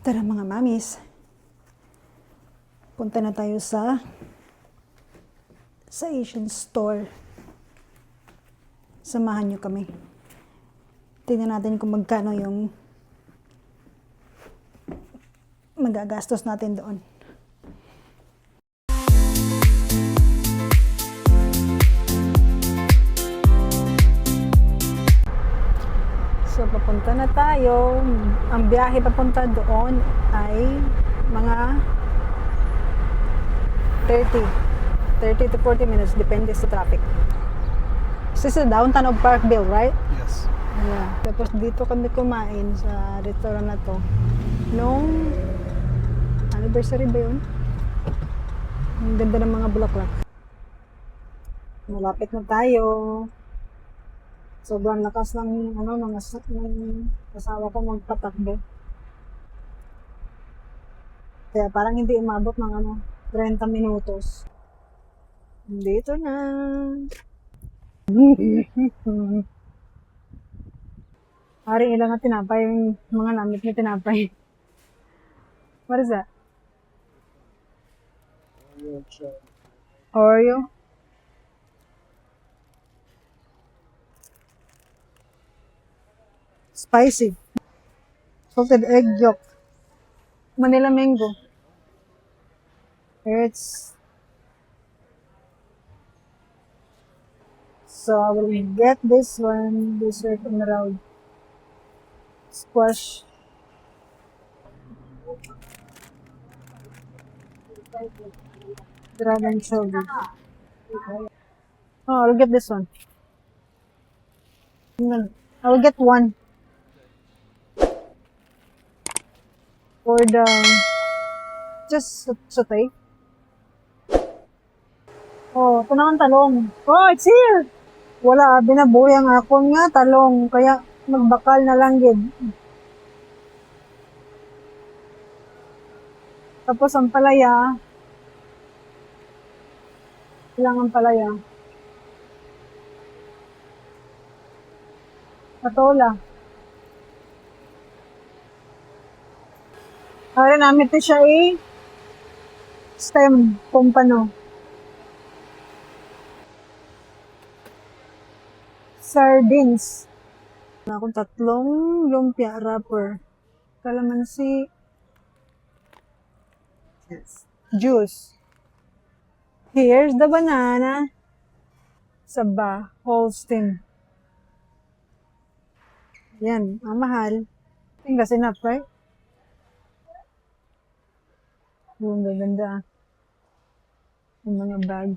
Tara mga mamis, punta na tayo sa Asian store. Samahan nyo kami. Tingnan natin kung magkano yung magagastos natin doon. So, papunta na tayo. Ang biyahe papunta doon ay mga 30 to 40 minutes, depende sa traffic. This is the downtown of Parkville, right? Yes. Yeah. Tapos dito kami kumain sa restaurant na to. Nung anniversary ba yun? Ang ganda ng mga bulaklak. Malapit na tayo. Sobrang lakas ng ng asawa ko magpatakbo. Kaya parang hindi umabot ng 30 minutos. Dito na. Haring ilang na tinapay yung mga namit ni tinapay. What is that? Oreo? Spicy. Salted egg yolk. Manila mango. So I will get this one, dessert on the road. Squash. Dragon shoulder. Oh, I'll get this one. I'll get one. For the just saute. Oh, ito na ang talong. Oh, it's here! Wala, binabuyang akon nga talong, kaya magbakal na lang gid. Tapos ang palaya. Ilang ang palaya? Patola. Ari namin ito siya stem pompano. Sardines. Akong 3 lumpia wrapper. Kalamansi. Yes. Juice. Here's the banana. Saba, whole stem. Yan, ang mahal. I think that's enough, right? Ang ganda. Yung mga bag.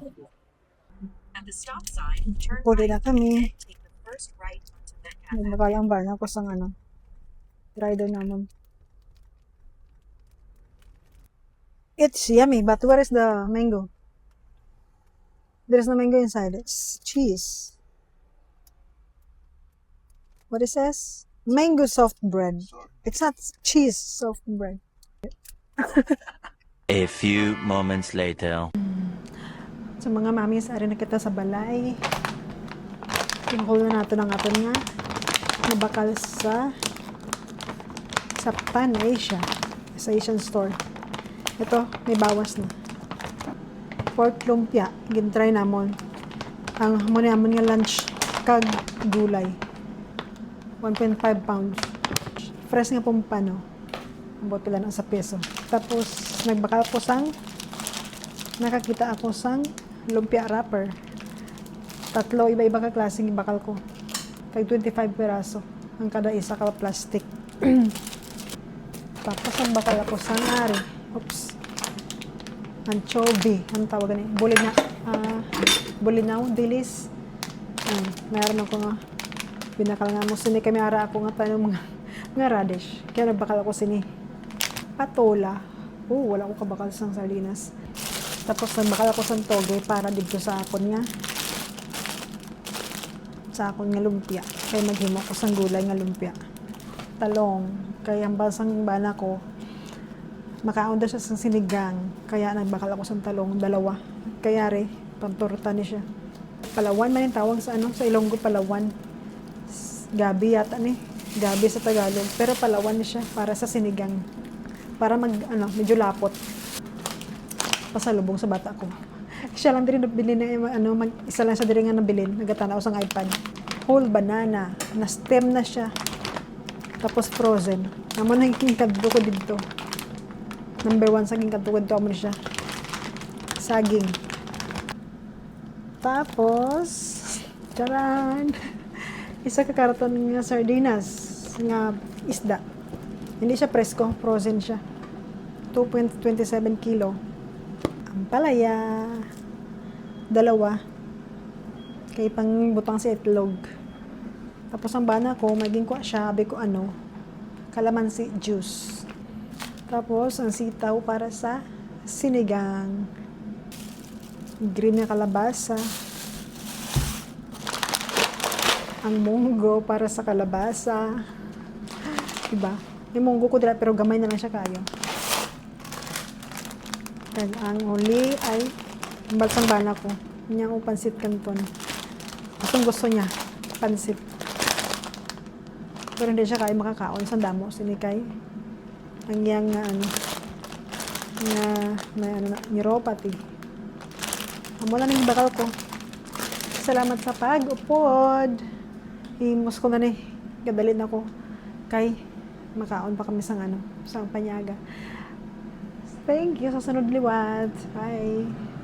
At the stop sign, turn Puli right na kami. and take the first right onto Metcalf. Nagmakayang ba na ko sa rider naman. It's yummy, but where is the mango? There's no mango inside. It's cheese. What it says? Mango soft bread. It's not cheese soft bread. A few moments later. So mga mamis, ari na kita sa balay. Tinghol na nato ng aton nga nabakal sa Pan Asia, sa Asian store. Ito, may bawas na. Pork lumpia, gintry namon. Ang hamon nga lunch kag gulay. 1.5 pounds. Fresh nga pompano. Ang pila na sa peso. Tapos, nagbakal ko nakakita ako sang lumpia wrapper. 3 iba-iba ka klaseng bakal ko. Kag 25 piraso ang kada isa ka plastic. Tapos ang bakal ako sang ari. Oops. Anchovy. Ang tawag ni? Bulinaw, dilis. Mayroon ako nga. Binakal nga mo sini kami ara ako nga tayo mga radish. Kaya nagbakal ako sini. Patola. Wala ko kabakal sang sardinas. Tapos nagbakal ako sang toge para dito sa akon nga lumpia. Kaya maghimo ko sang gulay nga lumpia. Talong. Kaya ang basang bana ko makaon daw siya sang sinigang. Kaya nagbakal ako sang talong 2. Kaya pamtorta ni siya. Palawan man yung tawag sa sa Ilonggo, Palawan. Gabi yata ni. Gabi sa Tagalog. Pero Palawan ni siya para sa sinigang. para medyo lapot. Pasalubong sa bata ko. Siya lang din nabili na isa lang siya din nga nabilin. Nagatanaw sa iPad. Whole banana. Na-stem na siya. Tapos frozen. Naman ang kadto ko dito. Number 1 saging kadto ko dito amo siya. Saging. Tapos, charan! Isa ka karton nga sardinas nga isda. Hindi siya presko, frozen siya. 2.27 kilo. Ang palaya. 2. Kay pang butang sa itlog. Tapos ang bana ko, maging ko siya, sabi ko kalamansi juice. Tapos ang sitaw para sa sinigang. Green na kalabasa. Ang munggo para sa kalabasa. Diba? May munggo ko dila pero gamay na lang siya kayo. And ang uli ay balsang bana ko. Niyang pansit canton. Gusto niya. Pansit. Pero hindi siya kayo makakaon sa damo. Sinikay. Ang yang neuropathy. Amo lang yung bakal ko. Salamat sa pag-upod. Himos ko na ni. Gadalin ako. Kay makaon pa kami sa panyaga. Thank you sa sunod liwat. Bye.